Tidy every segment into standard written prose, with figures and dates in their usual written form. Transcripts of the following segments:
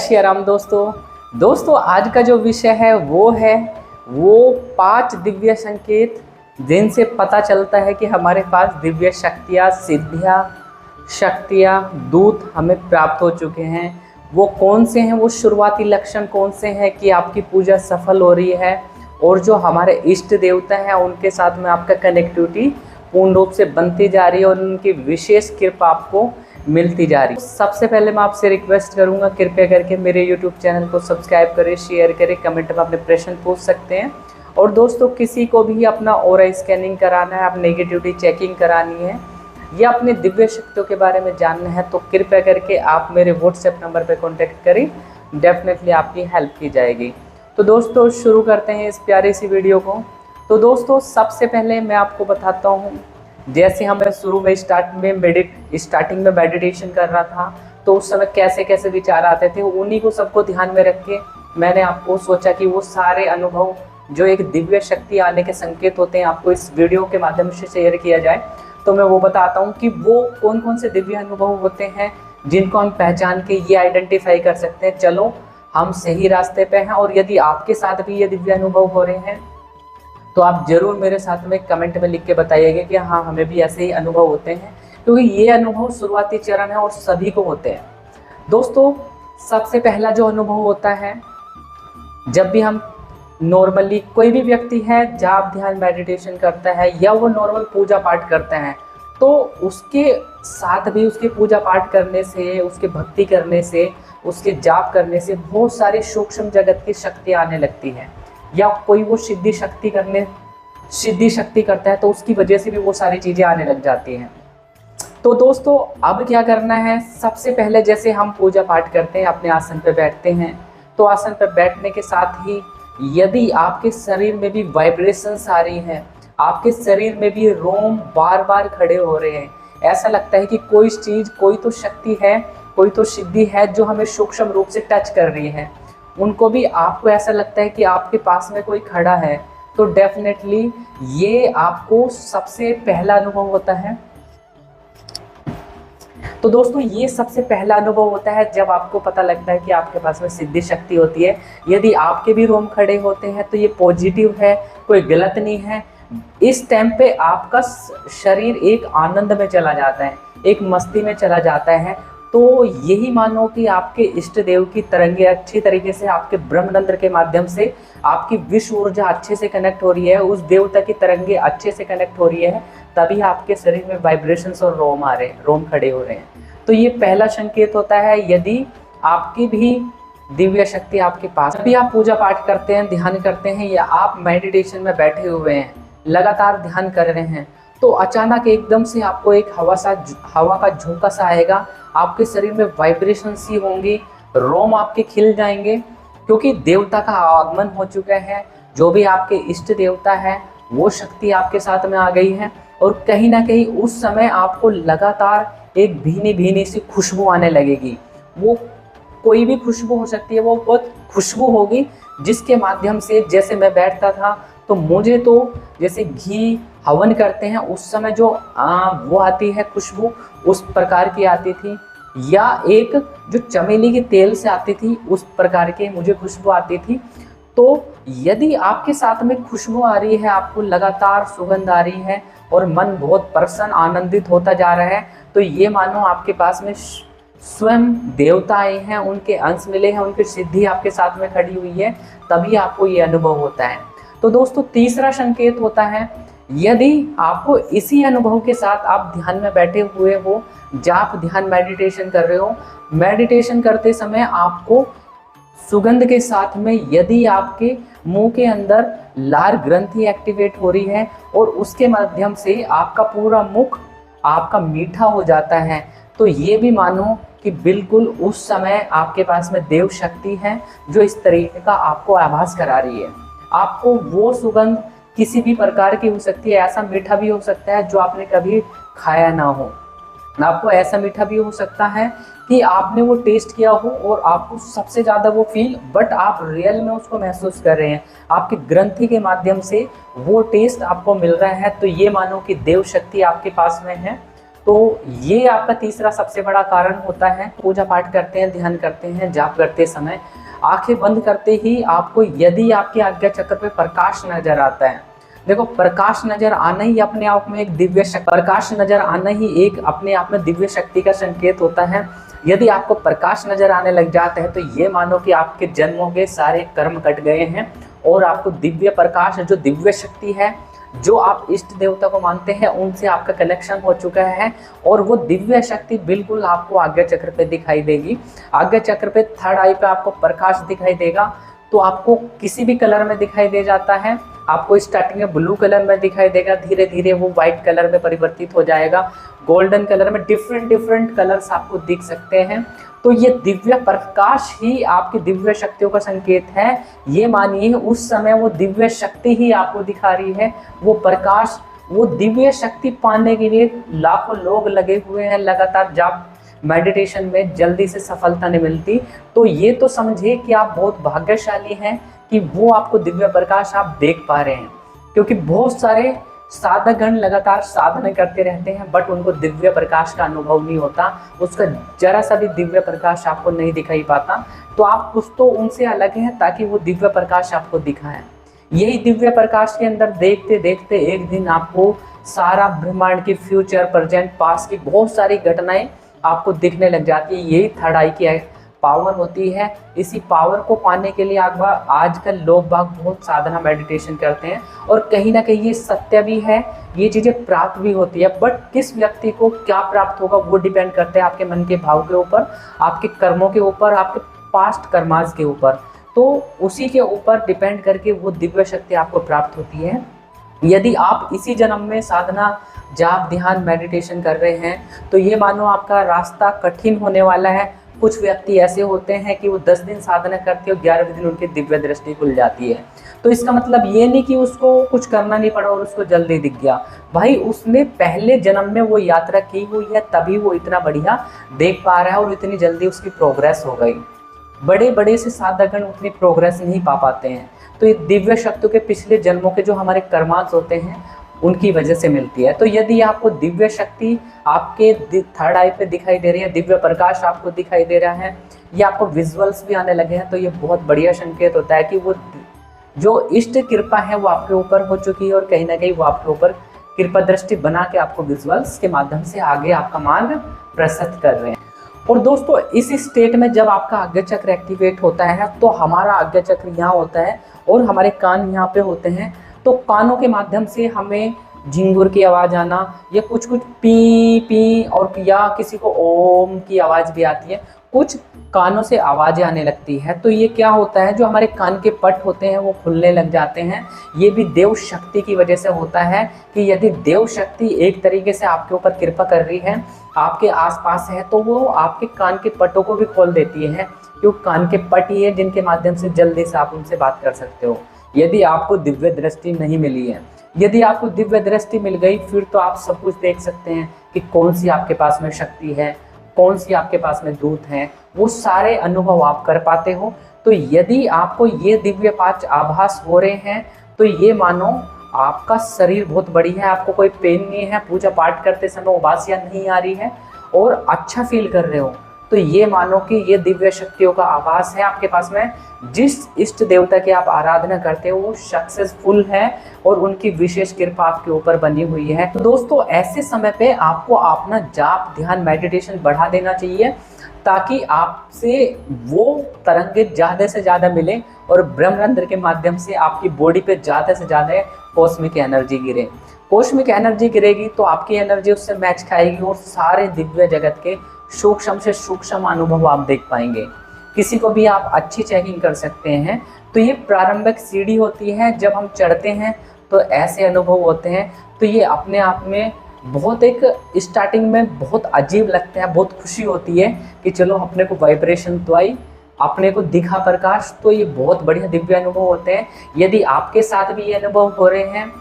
श्री राम दोस्तों आज का जो विषय है वो 5 दिव्य संकेत जिनसे पता चलता है कि हमारे पास दिव्य शक्तियाँ, सिद्धियाँ, शक्तियाँ, दूत हमें प्राप्त हो चुके हैं। वो कौन से हैं, वो शुरुआती लक्षण कौन से हैं कि आपकी पूजा सफल हो रही है और जो हमारे इष्ट देवता हैं उनके साथ में आपका कनेक्टिविटी पूर्ण रूप से बनती जा रही है और उनकी विशेष कृपा आपको मिलती जा रही है। सबसे पहले मैं आपसे रिक्वेस्ट करूंगा, कृपया करके मेरे YouTube चैनल को सब्सक्राइब करें, शेयर करें, कमेंट में अपने प्रश्न पूछ सकते हैं। और दोस्तों, किसी को भी अपना ऑरा स्कैनिंग कराना है, आप नेगेटिविटी चेकिंग करानी है या अपने दिव्य शक्तियों के बारे में जानना है तो कृपया करके आप मेरे व्हाट्सएप नंबर पर कॉन्टैक्ट करें, डेफिनेटली आपकी हेल्प की जाएगी। तो दोस्तों शुरू करते हैं इस प्यारी सी वीडियो को। तो दोस्तों सबसे पहले मैं आपको बताता हूँ, जैसे हम शुरू में स्टार्टिंग में मेडिटेशन कर रहा था तो उस समय कैसे कैसे विचार आते थे, उन्हीं को सबको ध्यान में रख के मैंने आपको सोचा कि वो सारे अनुभव जो एक दिव्य शक्ति आने के संकेत होते हैं आपको इस वीडियो के माध्यम से शेयर किया जाए। तो मैं वो बताता हूँ कि वो कौन कौन से दिव्य अनुभव होते हैं जिनको हम पहचान के ये आइडेंटिफाई कर सकते हैं चलो हम सही रास्ते पे हैं। और यदि आपके साथ भी ये दिव्य अनुभव हो रहे हैं तो आप जरूर मेरे साथ में कमेंट में लिख के बताइएगा कि हाँ हमें भी ऐसे ही अनुभव होते हैं, क्योंकि ये अनुभव शुरुआती चरण है और सभी को होते हैं। दोस्तों सबसे पहला जो अनुभव होता है, जब भी हम नॉर्मली कोई भी व्यक्ति है जाप ध्यान मेडिटेशन करता है या वो नॉर्मल पूजा पाठ करता है तो उसके साथ भी उसके पूजा पाठ करने से, उसके भक्ति करने से, उसके जाप करने से बहुत सारी सूक्ष्म जगत की शक्ति आने लगती है। या कोई वो सिद्धि शक्ति करता है तो उसकी वजह से भी वो सारी चीज़ें आने लग जाती हैं। तो दोस्तों अब क्या करना है, सबसे पहले जैसे हम पूजा पाठ करते हैं अपने आसन पर बैठते हैं तो आसन पर बैठने के साथ ही यदि आपके शरीर में भी वाइब्रेशंस आ रही हैं, आपके शरीर में भी रोम बार बार खड़े हो रहे हैं, ऐसा लगता है कि कोई चीज़, कोई तो शक्ति है, कोई तो सिद्धि है जो हमें सूक्ष्म रूप से टच कर रही है, उनको भी आपको ऐसा लगता है कि आपके पास में कोई खड़ा है, तो डेफिनेटली ये आपको सबसे पहला अनुभव होता है। तो दोस्तों ये सबसे पहला अनुभव होता है जब आपको पता लगता है कि आपके पास में सिद्धि शक्ति होती है। यदि आपके भी रोम खड़े होते हैं तो ये पॉजिटिव है, कोई गलत नहीं है। इस टाइम पे आपका शरीर एक आनंद में चला जाता है, एक मस्ती में चला जाता है। तो यही मानो कि आपके इष्ट देव की तरंगे अच्छी तरीके से आपके ब्रह्मरंध्र के माध्यम से आपकी विश्व ऊर्जा अच्छे से कनेक्ट हो रही है, उस देवता की तरंगे अच्छे से कनेक्ट हो रही है, तभी आपके शरीर में वाइब्रेशंस और रोम आ रहे हैं, रोम खड़े हो रहे हैं। तो ये पहला संकेत होता है यदि आपकी भी दिव्य शक्ति आपके पास। जब भी आप पूजा पाठ करते हैं, ध्यान करते हैं या आप मेडिटेशन में बैठे हुए हैं, लगातार ध्यान कर रहे हैं, तो अचानक एकदम से आपको एक हवा का झोंका सा आएगा, आपके शरीर में वाइब्रेशन सी होंगी, रोम आपके खिल जाएंगे, क्योंकि देवता का आगमन हो चुका है। जो भी आपके इष्ट देवता है वो शक्ति आपके साथ में आ गई है और कहीं ना कहीं उस समय आपको लगातार एक भीनी भीनी सी खुशबू आने लगेगी। वो कोई भी खुशबू हो सकती है, वो बहुत खुशबू होगी जिसके माध्यम से, जैसे मैं बैठता था तो मुझे तो जैसे घी हवन करते हैं उस समय जो वो आती है खुशबू, उस प्रकार की आती थी, या एक जो चमेली के तेल से आती थी उस प्रकार की मुझे खुशबू आती थी। तो यदि आपके साथ में खुशबू आ रही है, आपको लगातार सुगंध आ रही है और मन बहुत प्रसन्न आनंदित होता जा रहा है, तो ये मानो आपके पास में स्वयं देवता आए हैं, उनके अंश मिले हैं, उनकी सिद्धि आपके साथ में खड़ी हुई है, तभी आपको ये अनुभव होता है। तो दोस्तों तीसरा संकेत होता है, यदि आपको इसी अनुभव के साथ आप ध्यान में बैठे हुए हो, जाप ध्यान मेडिटेशन कर रहे हो, मेडिटेशन करते समय आपको सुगंध के साथ में यदि आपके मुंह के अंदर लार ग्रंथि एक्टिवेट हो रही है और उसके माध्यम से आपका पूरा मुख आपका मीठा हो जाता है, तो ये भी मानो कि बिल्कुल उस समय आपके पास में देव शक्ति है जो इस तरीके का आपको आभास करा रही है। आपको वो सुगंध किसी भी प्रकार की हो सकती है, ऐसा मीठा भी हो सकता है जो आपने कभी खाया ना हो, आपको ऐसा मीठा भी हो सकता है कि आपने वो टेस्ट किया हो और आपको सबसे ज़्यादा वो फील, बट आप रियल में उसको महसूस कर रहे हैं, आपकी ग्रंथि के माध्यम से वो टेस्ट आपको मिल रहा है। तो ये मानो कि देव शक्ति आपके पास में है। तो ये आपका तीसरा सबसे बड़ा कारण होता है। पूजा पाठ करते हैं, ध्यान करते हैं, जाप करते समय आंखें बंद करते ही आपको यदि आपके आज्ञा चक्र पे प्रकाश नजर आता है, देखो प्रकाश नजर आना ही अपने आप में एक दिव्य शक्ति, प्रकाश नजर आना ही एक अपने आप में दिव्य शक्ति का संकेत होता है। यदि आपको प्रकाश नजर आने लग जाता है तो ये मानो कि आपके जन्मों के सारे कर्म कट गए हैं और आपको दिव्य प्रकाश, जो दिव्य शक्ति है, जो आप इष्ट देवता को मानते हैं, उनसे आपका कनेक्शन हो चुका है और वो दिव्य शक्ति बिल्कुल आपको आज्ञा चक्र पे दिखाई देगी। आज्ञा चक्र पे थर्ड आई पे आपको प्रकाश दिखाई देगा, तो आपको किसी भी कलर में दिखाई दे जाता है। आपको स्टार्टिंग में ब्लू कलर में दिखाई देगा, धीरे धीरे वो व्हाइट कलर में परिवर्तित हो जाएगा, गोल्डन कलर में, डिफरेंट कलर्स आपको दिख सकते हैं। तो ये दिव्य प्रकाश ही आपकी दिव्य शक्तियों का संकेत है। ये मानिए उस समय वो दिव्य शक्ति ही आपको दिखा रही है, वो प्रकाश, वो दिव्य शक्ति पाने के लिए लाखों लोग लगे हुए हैं लगातार जाप मेडिटेशन में, जल्दी से सफलता नहीं मिलती। तो ये तो समझिए कि आप बहुत भाग्यशाली हैं कि वो आपको दिव्य प्रकाश आप देख पा रहे हैं, क्योंकि बहुत सारे साधकगण लगातार साधना करते रहते हैं बट उनको दिव्य प्रकाश का अनुभव नहीं होता, उसका जरा सा भी दिव्य प्रकाश आपको नहीं दिखाई पाता। तो आप कुछ तो उनसे अलग हैं ताकि वो दिव्य प्रकाश आपको दिखाएं। यही दिव्य प्रकाश के अंदर देखते देखते एक दिन आपको सारा ब्रह्मांड की फ्यूचर, प्रेजेंट, पास्ट की बहुत सारी घटनाएं आपको दिखने लग जाती है। यही थर्ड आई की पावर होती है। इसी पावर को पाने के लिए आजकल लोग बाग बहुत साधना मेडिटेशन करते हैं और कहीं ना कहीं ये सत्य भी है, ये चीज़ें प्राप्त भी होती है। बट किस व्यक्ति को क्या प्राप्त होगा वो डिपेंड करते हैं आपके मन के भाव के ऊपर, आपके कर्मों के ऊपर, आपके पास्ट कर्मास के ऊपर। तो उसी के ऊपर डिपेंड करके वो दिव्य शक्ति आपको प्राप्त होती है। यदि आप इसी जन्म में साधना, जाप, ध्यान, मेडिटेशन कर रहे हैं तो ये मानो आपका रास्ता कठिन होने वाला है। कुछ व्यक्ति ऐसे होते हैं कि वो 10 दिन साधना करते हैं और 11वें दिन उनकी दिव्य दृष्टि खुल जाती है। तो इसका मतलब ये नहीं कि उसको कुछ करना नहीं पड़ा और उसको जल्दी दिख गया। भाई उसने पहले जन्म में वो यात्रा की हुई है, तभी वो इतना बढ़िया देख पा रहा है और इतनी जल्दी उसकी प्रोग्रेस हो गई। बड़े बड़े से साधकगण उतनी प्रोग्रेस नहीं पा पाते हैं। तो ये दिव्य शक्तियों के पिछले जन्मों के जो हमारे कर्मांश होते हैं उनकी वजह से मिलती है। तो यदि आपको दिव्य शक्ति आपके थर्ड आई पे दिखाई दे रही है, दिव्य प्रकाश आपको दिखाई दे रहा है, या आपको विजुअल्स भी आने लगे हैं, तो ये बहुत बढ़िया संकेत होता है कि वो जो इष्ट कृपा है वो आपके ऊपर हो चुकी है और कहीं ना कहीं वो आपके ऊपर कृपा दृष्टि बना के आपको विजुअल्स के माध्यम से आगे आपका मार्ग प्रशस्त कर रहे हैं। और दोस्तों इस स्टेट में जब आपका आज्ञा चक्र एक्टिवेट होता है तो हमारा आज्ञा चक्र यहाँ होता है और हमारे कान यहाँ पे होते हैं। तो कानों के माध्यम से हमें झिंगुर की आवाज़ आना या कुछ पी पी और या किसी को ओम की आवाज़ भी आती है, कुछ कानों से आवाज़ें आने लगती है। तो ये क्या होता है, जो हमारे कान के पट होते हैं वो खुलने लग जाते हैं। ये भी देव शक्ति की वजह से होता है कि यदि देव शक्ति एक तरीके से आपके ऊपर कृपा कर रही है, आपके आसपास है, तो वो आपके कान के पटों को भी खोल देती है, क्योंकि कान के पट ही है जिनके माध्यम से जल्दी से आप उनसे बात कर सकते हो। यदि आपको दिव्य दृष्टि नहीं मिली है, यदि आपको दिव्य दृष्टि मिल गई, फिर तो आप सब कुछ देख सकते हैं कि कौन सी आपके पास में शक्ति है, कौन सी आपके पास में दूत हैं, वो सारे अनुभव आप कर पाते हो। तो यदि आपको ये दिव्य पांच आभास हो रहे हैं तो ये मानो आपका शरीर बहुत बढ़िया है, आपको कोई पेन नहीं है, पूजा पाठ करते समय उबासियाँ नहीं आ रही है और अच्छा फील कर रहे हो, तो ये मानो कि ये दिव्य शक्तियों का आभास है आपके पास में। जिस इष्ट देवता की आप आराधना करते हो वो सक्सेसफुल है और उनकी विशेष कृपा आपके ऊपर बनी हुई है। तो दोस्तों ऐसे समय पे आपको अपना जाप, ध्यान, मेडिटेशन बढ़ा देना चाहिए ताकि आपसे वो तरंगे ज़्यादा से ज़्यादा मिले और ब्रह्मरंध्र के माध्यम से आपकी बॉडी पे ज़्यादा से ज़्यादा कॉस्मिक एनर्जी गिरे। कॉस्मिक एनर्जी गिरेगी तो आपकी एनर्जी उससे मैच खाएगी और सारे दिव्य जगत के सूक्ष्म से सूक्ष्म अनुभव आप देख पाएंगे। किसी को भी आप अच्छी चेकिंग कर सकते हैं। तो ये प्रारंभिक सीढ़ी होती है, जब हम चढ़ते हैं तो ऐसे अनुभव होते हैं। तो ये अपने आप में बहुत एक स्टार्टिंग में बहुत अजीब लगता है, बहुत खुशी होती है कि चलो अपने को वाइब्रेशन तो आई, अपने को दिखा प्रकाश, तो ये बहुत बढ़िया दिव्य अनुभव होते हैं। यदि आपके साथ भी ये अनुभव हो रहे हैं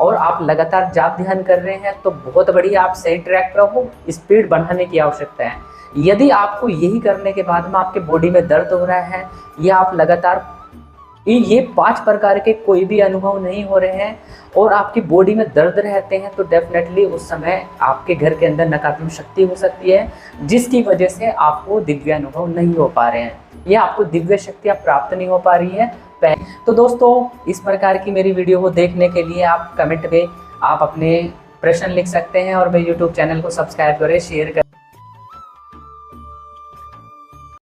और आप लगातार जाप ध्यान कर रहे हैं तो बहुत बढ़िया, आप सही ट्रैक पर हो, स्पीड बढ़ाने की आवश्यकता है। यदि आपको यही करने के बाद में आपके बॉडी में दर्द हो रहा है या आप लगातार ये 5 प्रकार के कोई भी अनुभव नहीं हो रहे हैं और आपकी बॉडी में दर्द रहते हैं, तो डेफिनेटली उस समय आपके घर के अंदर नकारात्मक शक्ति हो सकती है, जिसकी वजह से आपको दिव्य अनुभव नहीं हो पा रहे हैं या आपको दिव्य शक्तियाँ प्राप्त नहीं हो पा रही है। तो दोस्तों, इस प्रकार की मेरी वीडियो को देखने के लिए आप कमेंट में आप अपने प्रश्न लिख सकते हैं और मेरे यूट्यूब चैनल को सब्सक्राइब करें, शेयर करें।